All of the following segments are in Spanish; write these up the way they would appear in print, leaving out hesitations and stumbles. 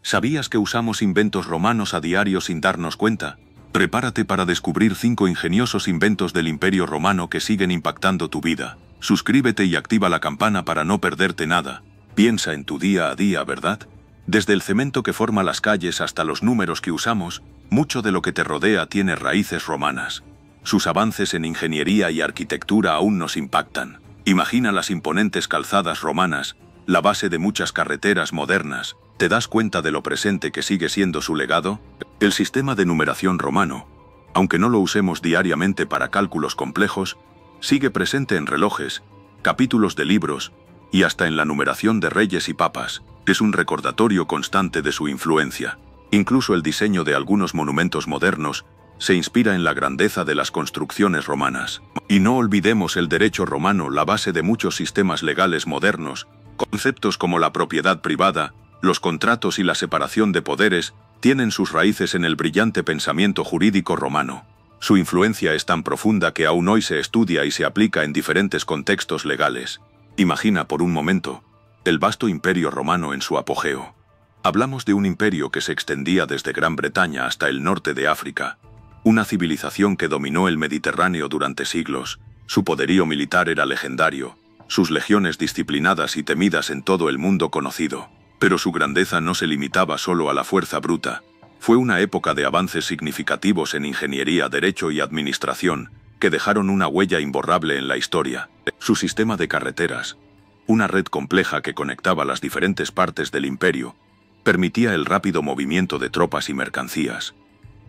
¿Sabías que usamos inventos romanos a diario sin darnos cuenta? Prepárate para descubrir 5 ingeniosos inventos del Imperio Romano que siguen impactando tu vida. Suscríbete y activa la campana para no perderte nada. Piensa en tu día a día, ¿verdad? Desde el cemento que forma las calles hasta los números que usamos, mucho de lo que te rodea tiene raíces romanas. Sus avances en ingeniería y arquitectura aún nos impactan. Imagina las imponentes calzadas romanas, la base de muchas carreteras modernas. ¿Te das cuenta de lo presente que sigue siendo su legado? El sistema de numeración romano, aunque no lo usemos diariamente para cálculos complejos, sigue presente en relojes, capítulos de libros y hasta en la numeración de reyes y papas. Es un recordatorio constante de su influencia. Incluso el diseño de algunos monumentos modernos se inspira en la grandeza de las construcciones romanas. Y no olvidemos el derecho romano, la base de muchos sistemas legales modernos. Conceptos como la propiedad privada, los contratos y la separación de poderes tienen sus raíces en el brillante pensamiento jurídico romano. Su influencia es tan profunda que aún hoy se estudia y se aplica en diferentes contextos legales. Imagina por un momento el vasto imperio romano en su apogeo. Hablamos de un imperio que se extendía desde Gran Bretaña hasta el norte de África. Una civilización que dominó el Mediterráneo durante siglos. Su poderío militar era legendario, sus legiones disciplinadas y temidas en todo el mundo conocido. Pero su grandeza no se limitaba solo a la fuerza bruta. Fue una época de avances significativos en ingeniería, derecho y administración, que dejaron una huella imborrable en la historia. Su sistema de carreteras, una red compleja que conectaba las diferentes partes del imperio, permitía el rápido movimiento de tropas y mercancías.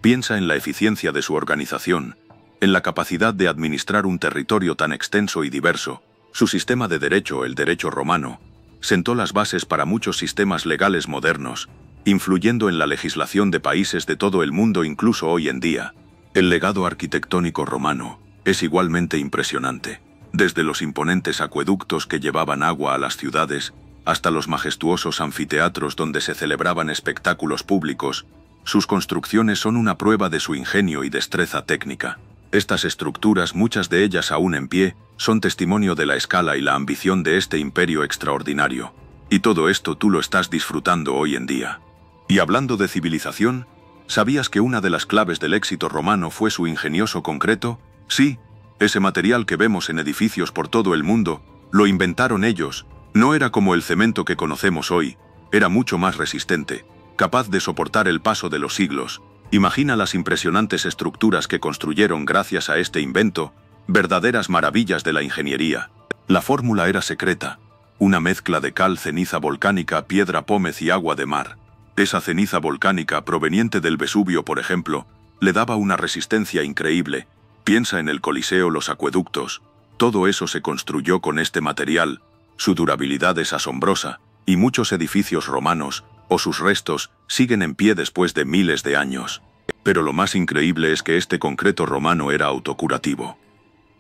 Piensa en la eficiencia de su organización, en la capacidad de administrar un territorio tan extenso y diverso. Su sistema de derecho, el derecho romano, sentó las bases para muchos sistemas legales modernos, influyendo en la legislación de países de todo el mundo incluso hoy en día. El legado arquitectónico romano es igualmente impresionante. Desde los imponentes acueductos que llevaban agua a las ciudades, hasta los majestuosos anfiteatros donde se celebraban espectáculos públicos, sus construcciones son una prueba de su ingenio y destreza técnica. Estas estructuras, muchas de ellas aún en pie, son testimonio de la escala y la ambición de este imperio extraordinario. Y todo esto tú lo estás disfrutando hoy en día. Y hablando de civilización, ¿sabías que una de las claves del éxito romano fue su ingenioso concreto? Sí, ese material que vemos en edificios por todo el mundo, lo inventaron ellos. No era como el cemento que conocemos hoy, era mucho más resistente, capaz de soportar el paso de los siglos. Imagina las impresionantes estructuras que construyeron gracias a este invento, verdaderas maravillas de la ingeniería. La fórmula era secreta, una mezcla de cal, ceniza volcánica, piedra pómez y agua de mar. Esa ceniza volcánica, proveniente del Vesubio por ejemplo, le daba una resistencia increíble. Piensa en el Coliseo, los acueductos. Todo eso se construyó con este material. Su durabilidad es asombrosa, y muchos edificios romanos, o sus restos, siguen en pie después de miles de años. Pero lo más increíble es que este concreto romano era autocurativo.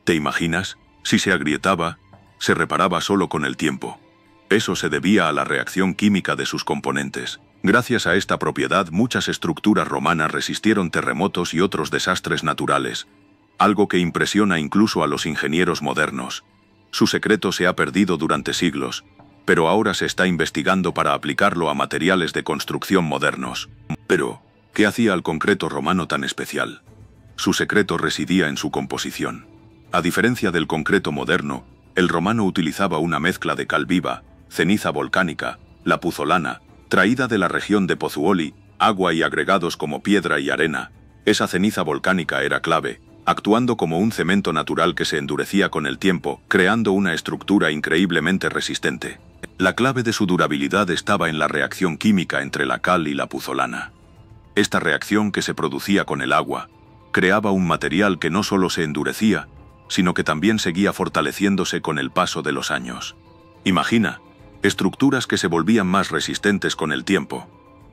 ¿Te imaginas? Si se agrietaba, se reparaba solo con el tiempo. Eso se debía a la reacción química de sus componentes. Gracias a esta propiedad, muchas estructuras romanas resistieron terremotos y otros desastres naturales, algo que impresiona incluso a los ingenieros modernos. Su secreto se ha perdido durante siglos, pero ahora se está investigando para aplicarlo a materiales de construcción modernos. Pero, ¿qué hacía al concreto romano tan especial? Su secreto residía en su composición. A diferencia del concreto moderno, el romano utilizaba una mezcla de cal viva, ceniza volcánica, la puzolana, traída de la región de Pozzuoli, agua y agregados como piedra y arena. Esa ceniza volcánica era clave, actuando como un cemento natural que se endurecía con el tiempo, creando una estructura increíblemente resistente. La clave de su durabilidad estaba en la reacción química entre la cal y la puzolana. Esta reacción, que se producía con el agua, creaba un material que no solo se endurecía, sino que también seguía fortaleciéndose con el paso de los años. Imagina, estructuras que se volvían más resistentes con el tiempo.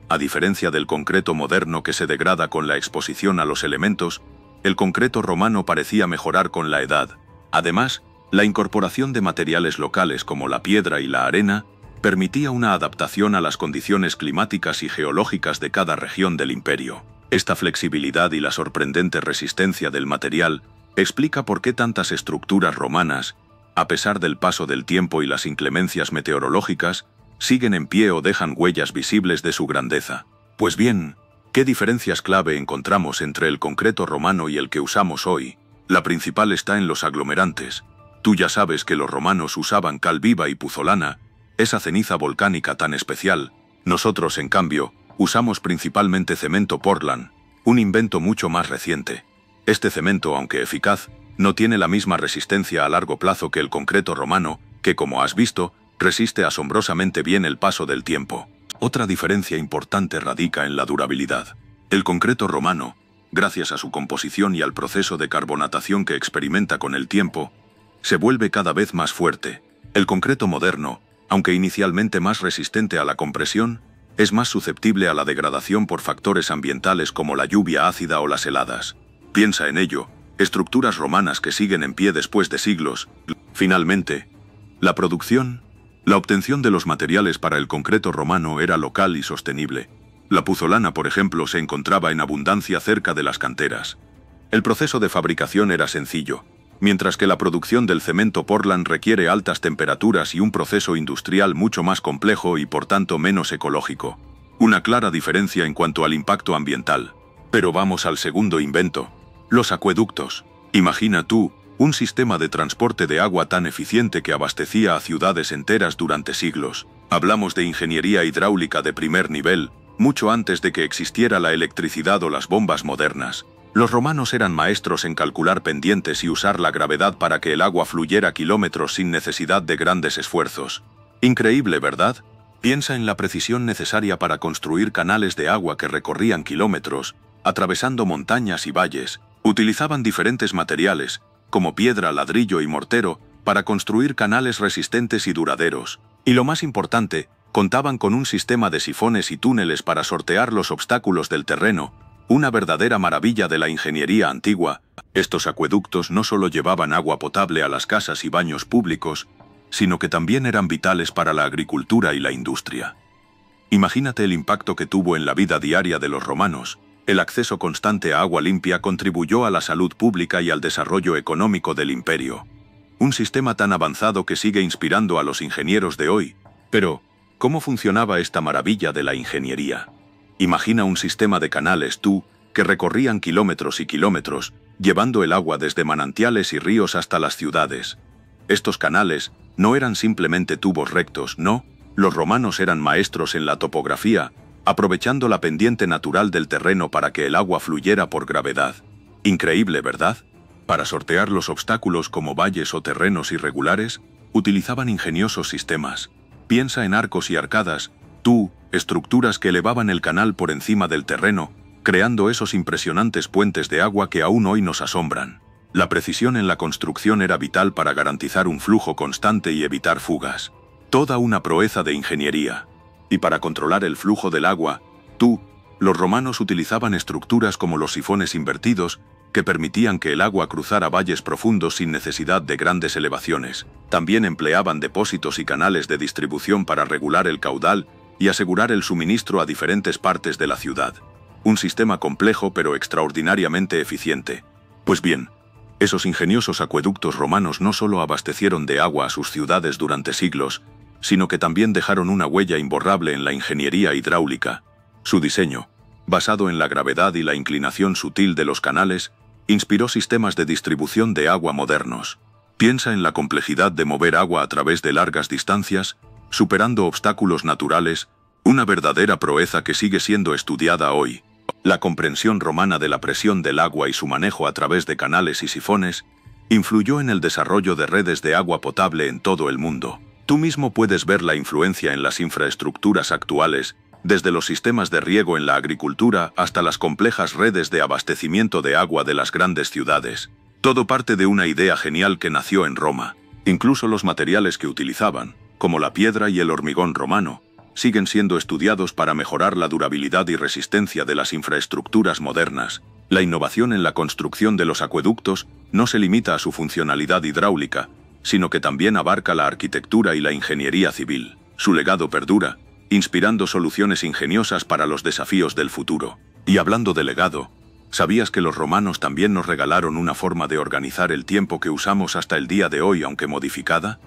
A diferencia del concreto moderno que se degrada con la exposición a los elementos, el concreto romano parecía mejorar con la edad. Además, la incorporación de materiales locales como la piedra y la arena permitía una adaptación a las condiciones climáticas y geológicas de cada región del imperio. Esta flexibilidad y la sorprendente resistencia del material explica por qué tantas estructuras romanas, a pesar del paso del tiempo y las inclemencias meteorológicas, siguen en pie o dejan huellas visibles de su grandeza. Pues bien, ¿qué diferencias clave encontramos entre el concreto romano y el que usamos hoy? La principal está en los aglomerantes. Tú ya sabes que los romanos usaban cal viva y puzolana, esa ceniza volcánica tan especial. Nosotros, en cambio, usamos principalmente cemento Portland, un invento mucho más reciente. Este cemento, aunque eficaz, no tiene la misma resistencia a largo plazo que el concreto romano, que, como has visto, resiste asombrosamente bien el paso del tiempo. Otra diferencia importante radica en la durabilidad. El concreto romano, gracias a su composición y al proceso de carbonatación que experimenta con el tiempo, se vuelve cada vez más fuerte. El concreto moderno, aunque inicialmente más resistente a la compresión, es más susceptible a la degradación por factores ambientales como la lluvia ácida o las heladas. Piensa en ello, estructuras romanas que siguen en pie después de siglos. Finalmente, la producción, la obtención de los materiales para el concreto romano era local y sostenible. La puzolana, por ejemplo, se encontraba en abundancia cerca de las canteras. El proceso de fabricación era sencillo, mientras que la producción del cemento Portland requiere altas temperaturas y un proceso industrial mucho más complejo y por tanto menos ecológico. Una clara diferencia en cuanto al impacto ambiental. Pero vamos al segundo invento: los acueductos. Imagina tú, un sistema de transporte de agua tan eficiente que abastecía a ciudades enteras durante siglos. Hablamos de ingeniería hidráulica de primer nivel, mucho antes de que existiera la electricidad o las bombas modernas. Los romanos eran maestros en calcular pendientes y usar la gravedad para que el agua fluyera kilómetros sin necesidad de grandes esfuerzos. Increíble, ¿verdad? Piensa en la precisión necesaria para construir canales de agua que recorrían kilómetros, atravesando montañas y valles. Utilizaban diferentes materiales, como piedra, ladrillo y mortero, para construir canales resistentes y duraderos. Y lo más importante, contaban con un sistema de sifones y túneles para sortear los obstáculos del terreno, una verdadera maravilla de la ingeniería antigua. Estos acueductos no solo llevaban agua potable a las casas y baños públicos, sino que también eran vitales para la agricultura y la industria. Imagínate el impacto que tuvo en la vida diaria de los romanos. El acceso constante a agua limpia contribuyó a la salud pública y al desarrollo económico del imperio. Un sistema tan avanzado que sigue inspirando a los ingenieros de hoy. Pero, ¿cómo funcionaba esta maravilla de la ingeniería? Imagina un sistema de canales, que recorrían kilómetros y kilómetros, llevando el agua desde manantiales y ríos hasta las ciudades. Estos canales no eran simplemente tubos rectos, no, los romanos eran maestros en la topografía, aprovechando la pendiente natural del terreno para que el agua fluyera por gravedad. Increíble, ¿verdad? Para sortear los obstáculos como valles o terrenos irregulares, utilizaban ingeniosos sistemas. Piensa en arcos y arcadas, estructuras que elevaban el canal por encima del terreno, creando esos impresionantes puentes de agua que aún hoy nos asombran. La precisión en la construcción era vital para garantizar un flujo constante y evitar fugas. Toda una proeza de ingeniería. Y para controlar el flujo del agua, los romanos utilizaban estructuras como los sifones invertidos, que permitían que el agua cruzara valles profundos sin necesidad de grandes elevaciones. También empleaban depósitos y canales de distribución para regular el caudal y asegurar el suministro a diferentes partes de la ciudad. Un sistema complejo pero extraordinariamente eficiente. Pues bien, esos ingeniosos acueductos romanos no solo abastecieron de agua a sus ciudades durante siglos, sino que también dejaron una huella imborrable en la ingeniería hidráulica. Su diseño, basado en la gravedad y la inclinación sutil de los canales, inspiró sistemas de distribución de agua modernos. Piensa en la complejidad de mover agua a través de largas distancias, superando obstáculos naturales, una verdadera proeza que sigue siendo estudiada hoy. La comprensión romana de la presión del agua y su manejo a través de canales y sifones influyó en el desarrollo de redes de agua potable en todo el mundo. Tú mismo puedes ver la influencia en las infraestructuras actuales, desde los sistemas de riego en la agricultura hasta las complejas redes de abastecimiento de agua de las grandes ciudades. Todo parte de una idea genial que nació en Roma. Incluso los materiales que utilizaban, como la piedra y el hormigón romano, siguen siendo estudiados para mejorar la durabilidad y resistencia de las infraestructuras modernas. La innovación en la construcción de los acueductos no se limita a su funcionalidad hidráulica, sino que también abarca la arquitectura y la ingeniería civil. Su legado perdura, inspirando soluciones ingeniosas para los desafíos del futuro. Y hablando de legado, ¿sabías que los romanos también nos regalaron una forma de organizar el tiempo que usamos hasta el día de hoy, aunque modificada?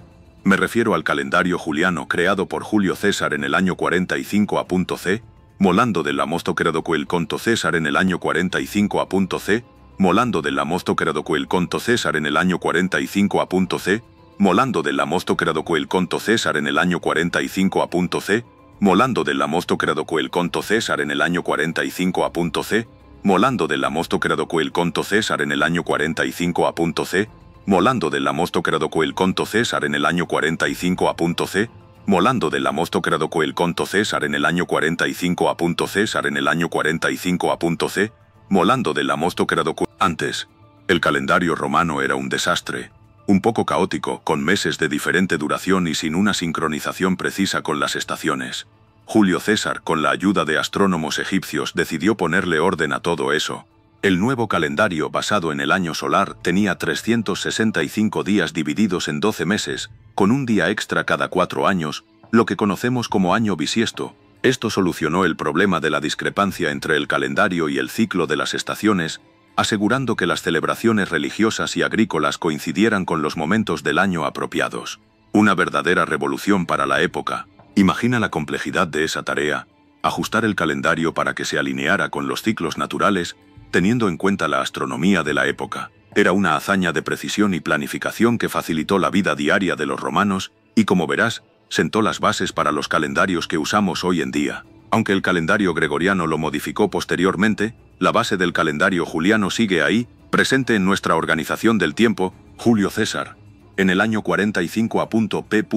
Me refiero al calendario juliano creado por Julio César en el año 45 a.C., molando del Amosto creado el conto César en el año 45 a.C., molando del Amosto creado el conto César en el año 45 a.C., molando del Amosto creado el conto César en el año 45 a.C., molando del Amosto creado el conto César en el año 45 a.C., molando del Amosto creado el conto César en el año 45 a.C., molando del Amosto creado el conto César en el año 45 a.C., molando del Amosto creado el conto César en el año 45 a.C. en el año 45 a.C., molando del Amosto creado antes. El calendario romano era un desastre, un poco caótico, con meses de diferente duración y sin una sincronización precisa con las estaciones. Julio César, con la ayuda de astrónomos egipcios, decidió ponerle orden a todo eso. El nuevo calendario, basado en el año solar, tenía 365 días divididos en 12 meses, con un día extra cada 4 años, lo que conocemos como año bisiesto. Esto solucionó el problema de la discrepancia entre el calendario y el ciclo de las estaciones, asegurando que las celebraciones religiosas y agrícolas coincidieran con los momentos del año apropiados. Una verdadera revolución para la época. Imagina la complejidad de esa tarea: ajustar el calendario para que se alineara con los ciclos naturales, teniendo en cuenta la astronomía de la época. Era una hazaña de precisión y planificación que facilitó la vida diaria de los romanos y, como verás, sentó las bases para los calendarios que usamos hoy en día. Aunque el calendario gregoriano lo modificó posteriormente, la base del calendario juliano sigue ahí, presente en nuestra organización del tiempo. Julio César, en el año 45 a.P.,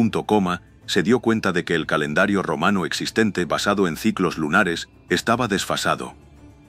se dio cuenta de que el calendario romano existente basado en ciclos lunares estaba desfasado.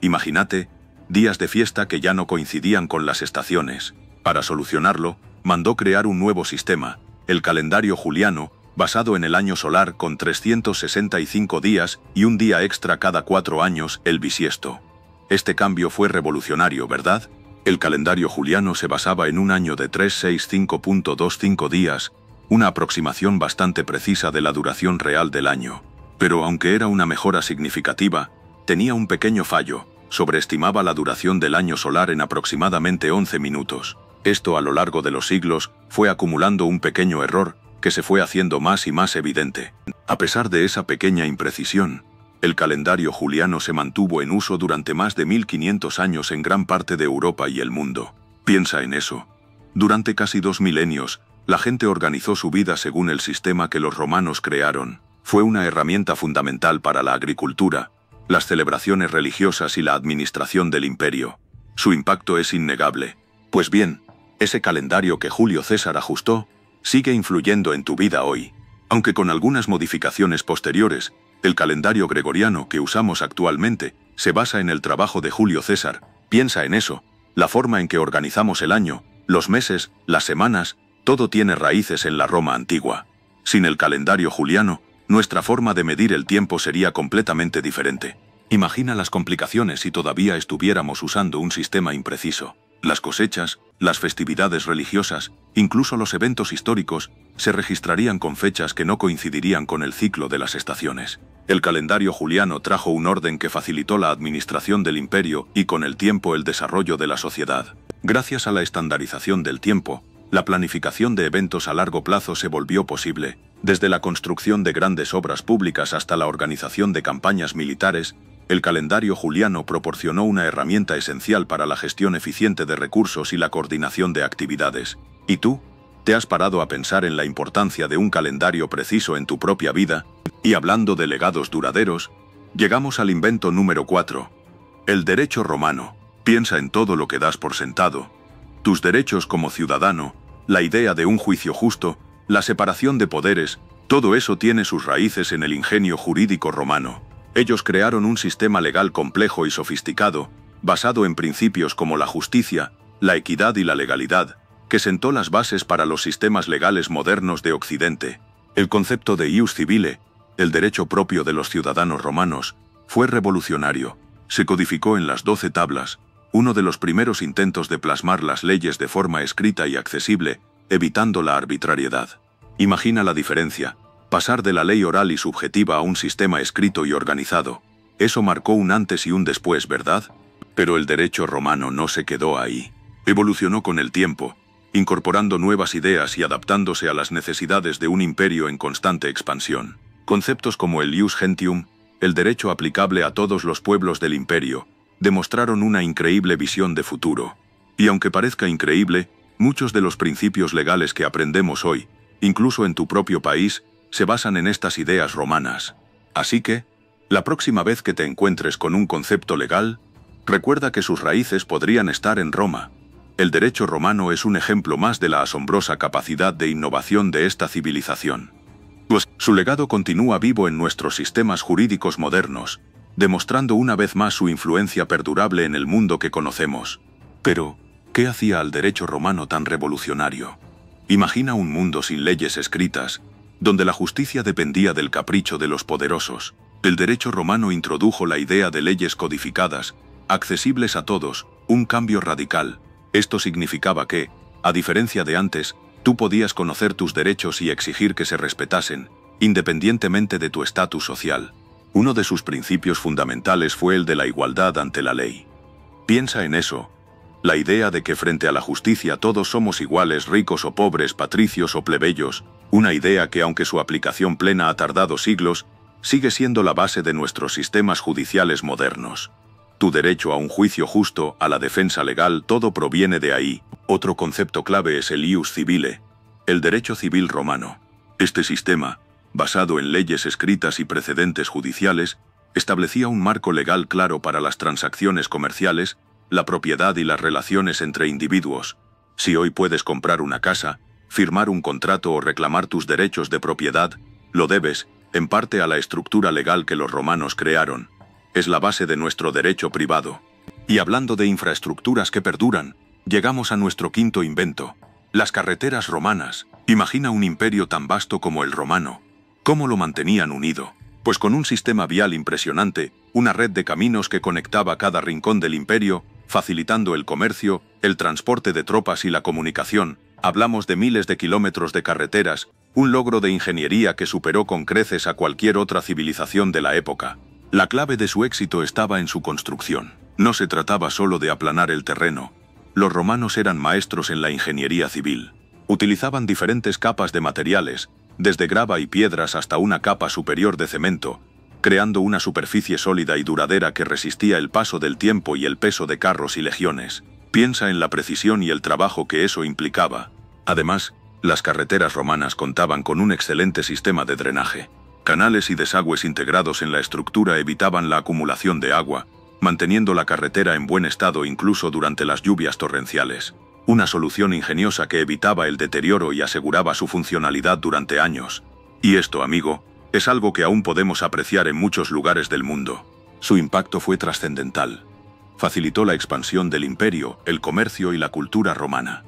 Imagínate, días de fiesta que ya no coincidían con las estaciones. Para solucionarlo, mandó crear un nuevo sistema, el calendario juliano, basado en el año solar con 365 días y un día extra cada 4 años, el bisiesto. Este cambio fue revolucionario, ¿verdad? El calendario juliano se basaba en un año de 365.25 días, una aproximación bastante precisa de la duración real del año. Pero aunque era una mejora significativa, tenía un pequeño fallo: sobreestimaba la duración del año solar en aproximadamente 11 minutos. Esto, a lo largo de los siglos, fue acumulando un pequeño error que se fue haciendo más y más evidente. A pesar de esa pequeña imprecisión, el calendario juliano se mantuvo en uso durante más de 1500 años en gran parte de Europa y el mundo. Piensa en eso. Durante casi 2 milenios, la gente organizó su vida según el sistema que los romanos crearon. Fue una herramienta fundamental para la agricultura, las celebraciones religiosas y la administración del imperio. Su impacto es innegable. Pues bien, ese calendario que Julio César ajustó sigue influyendo en tu vida hoy. Aunque con algunas modificaciones posteriores, el calendario gregoriano que usamos actualmente se basa en el trabajo de Julio César. Piensa en eso: la forma en que organizamos el año, los meses, las semanas, todo tiene raíces en la Roma antigua. Sin el calendario juliano, nuestra forma de medir el tiempo sería completamente diferente. Imagina las complicaciones si todavía estuviéramos usando un sistema impreciso. Las cosechas, las festividades religiosas, incluso los eventos históricos, se registrarían con fechas que no coincidirían con el ciclo de las estaciones. El calendario juliano trajo un orden que facilitó la administración del imperio y, con el tiempo, el desarrollo de la sociedad. Gracias a la estandarización del tiempo, la planificación de eventos a largo plazo se volvió posible. Desde la construcción de grandes obras públicas hasta la organización de campañas militares, el calendario juliano proporcionó una herramienta esencial para la gestión eficiente de recursos y la coordinación de actividades. ¿Y tú? ¿Te has parado a pensar en la importancia de un calendario preciso en tu propia vida? Y hablando de legados duraderos, llegamos al invento número 4. El derecho romano. Piensa en todo lo que das por sentado. Tus derechos como ciudadano, la idea de un juicio justo, la separación de poderes, todo eso tiene sus raíces en el ingenio jurídico romano. Ellos crearon un sistema legal complejo y sofisticado, basado en principios como la justicia, la equidad y la legalidad, que sentó las bases para los sistemas legales modernos de Occidente. El concepto de ius civile, el derecho propio de los ciudadanos romanos, fue revolucionario. Se codificó en las 12 tablas, uno de los primeros intentos de plasmar las leyes de forma escrita y accesible, evitando la arbitrariedad. Imagina la diferencia: pasar de la ley oral y subjetiva a un sistema escrito y organizado. Eso marcó un antes y un después, ¿verdad? Pero el derecho romano no se quedó ahí. Evolucionó con el tiempo. incorporando nuevas ideas y adaptándose a las necesidades de un imperio en constante expansión. Conceptos como el ius gentium, el derecho aplicable a todos los pueblos del imperio, demostraron una increíble visión de futuro. Y aunque parezca increíble, muchos de los principios legales que aprendemos hoy, incluso en tu propio país, se basan en estas ideas romanas. Así que, la próxima vez que te encuentres con un concepto legal, recuerda que sus raíces podrían estar en Roma. El derecho romano es un ejemplo más de la asombrosa capacidad de innovación de esta civilización. Pues su legado continúa vivo en nuestros sistemas jurídicos modernos, demostrando una vez más su influencia perdurable en el mundo que conocemos. Pero, ¿qué hacía al derecho romano tan revolucionario? Imagina un mundo sin leyes escritas, donde la justicia dependía del capricho de los poderosos. El derecho romano introdujo la idea de leyes codificadas, accesibles a todos, un cambio radical. Esto significaba que, a diferencia de antes, tú podías conocer tus derechos y exigir que se respetasen, independientemente de tu estatus social. Uno de sus principios fundamentales fue el de la igualdad ante la ley. Piensa en eso. La idea de que frente a la justicia todos somos iguales, ricos o pobres, patricios o plebeyos, una idea que aunque su aplicación plena ha tardado siglos, sigue siendo la base de nuestros sistemas judiciales modernos. Tu derecho a un juicio justo, a la defensa legal, todo proviene de ahí. Otro concepto clave es el ius civile, el derecho civil romano. Este sistema, basado en leyes escritas y precedentes judiciales, establecía un marco legal claro para las transacciones comerciales, la propiedad y las relaciones entre individuos. Si hoy puedes comprar una casa, firmar un contrato o reclamar tus derechos de propiedad, lo debes, en parte, a la estructura legal que los romanos crearon. Es la base de nuestro derecho privado. Y hablando de infraestructuras que perduran, llegamos a nuestro quinto invento, las carreteras romanas. Imagina un imperio tan vasto como el romano. ¿Cómo lo mantenían unido? Pues con un sistema vial impresionante, una red de caminos que conectaba cada rincón del imperio, facilitando el comercio, el transporte de tropas y la comunicación. Hablamos de miles de kilómetros de carreteras, un logro de ingeniería que superó con creces a cualquier otra civilización de la época. La clave de su éxito estaba en su construcción. No se trataba solo de aplanar el terreno. Los romanos eran maestros en la ingeniería civil. Utilizaban diferentes capas de materiales, desde grava y piedras hasta una capa superior de cemento, creando una superficie sólida y duradera que resistía el paso del tiempo y el peso de carros y legiones. Piensa en la precisión y el trabajo que eso implicaba. Además, las carreteras romanas contaban con un excelente sistema de drenaje. Canales y desagües integrados en la estructura evitaban la acumulación de agua, manteniendo la carretera en buen estado incluso durante las lluvias torrenciales. Una solución ingeniosa que evitaba el deterioro y aseguraba su funcionalidad durante años. Y esto, amigo, es algo que aún podemos apreciar en muchos lugares del mundo. Su impacto fue trascendental. Facilitó la expansión del imperio, el comercio y la cultura romana.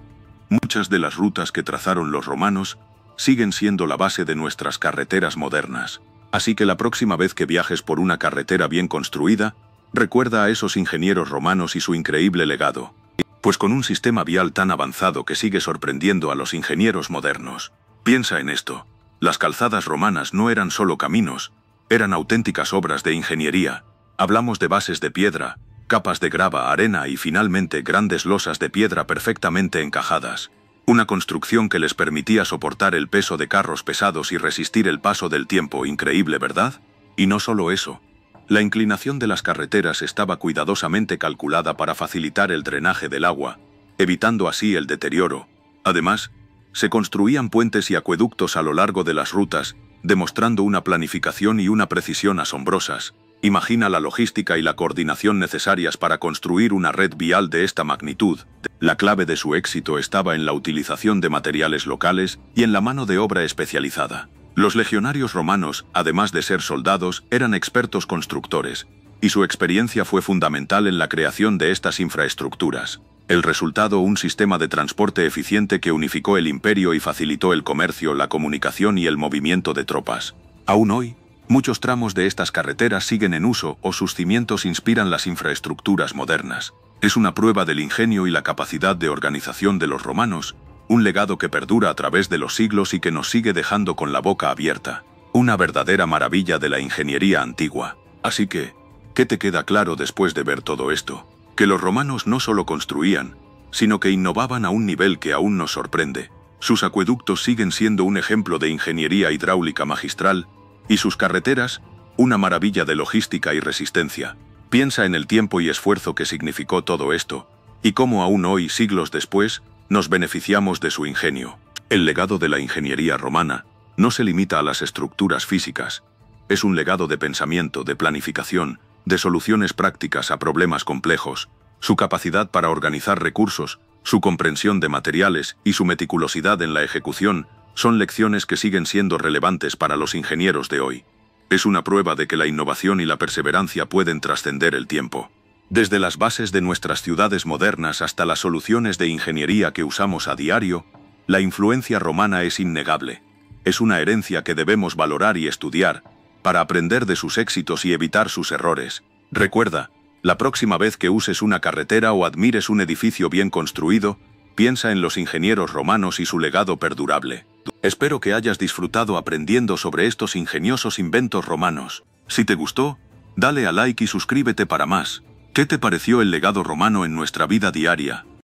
Muchas de las rutas que trazaron los romanos siguen siendo la base de nuestras carreteras modernas. Así que la próxima vez que viajes por una carretera bien construida, recuerda a esos ingenieros romanos y su increíble legado. Pues con un sistema vial tan avanzado que sigue sorprendiendo a los ingenieros modernos. Piensa en esto. Las calzadas romanas no eran solo caminos, eran auténticas obras de ingeniería. Hablamos de bases de piedra, capas de grava, arena y finalmente grandes losas de piedra perfectamente encajadas. Una construcción que les permitía soportar el peso de carros pesados y resistir el paso del tiempo. Increíble, ¿verdad? Y no solo eso. La inclinación de las carreteras estaba cuidadosamente calculada para facilitar el drenaje del agua, evitando así el deterioro. Además, se construían puentes y acueductos a lo largo de las rutas, demostrando una planificación y una precisión asombrosas. Imagina la logística y la coordinación necesarias para construir una red vial de esta magnitud. La clave de su éxito estaba en la utilización de materiales locales y en la mano de obra especializada. Los legionarios romanos, además de ser soldados, eran expertos constructores, y su experiencia fue fundamental en la creación de estas infraestructuras. El resultado, un sistema de transporte eficiente que unificó el imperio y facilitó el comercio, la comunicación y el movimiento de tropas. Aún hoy, muchos tramos de estas carreteras siguen en uso o sus cimientos inspiran las infraestructuras modernas. Es una prueba del ingenio y la capacidad de organización de los romanos, un legado que perdura a través de los siglos y que nos sigue dejando con la boca abierta. Una verdadera maravilla de la ingeniería antigua. Así que, ¿qué te queda claro después de ver todo esto? Que los romanos no solo construían, sino que innovaban a un nivel que aún nos sorprende. Sus acueductos siguen siendo un ejemplo de ingeniería hidráulica magistral, y sus carreteras, una maravilla de logística y resistencia. Piensa en el tiempo y esfuerzo que significó todo esto, y cómo aún hoy, siglos después, nos beneficiamos de su ingenio. El legado de la ingeniería romana no se limita a las estructuras físicas. Es un legado de pensamiento, de planificación, de soluciones prácticas a problemas complejos. Su capacidad para organizar recursos, su comprensión de materiales y su meticulosidad en la ejecución son lecciones que siguen siendo relevantes para los ingenieros de hoy. Es una prueba de que la innovación y la perseverancia pueden trascender el tiempo. Desde las bases de nuestras ciudades modernas hasta las soluciones de ingeniería que usamos a diario, la influencia romana es innegable. Es una herencia que debemos valorar y estudiar, para aprender de sus éxitos y evitar sus errores. Recuerda, la próxima vez que uses una carretera o admires un edificio bien construido, piensa en los ingenieros romanos y su legado perdurable. Espero que hayas disfrutado aprendiendo sobre estos ingeniosos inventos romanos. Si te gustó, dale a like y suscríbete para más. ¿Qué te pareció el legado romano en nuestra vida diaria?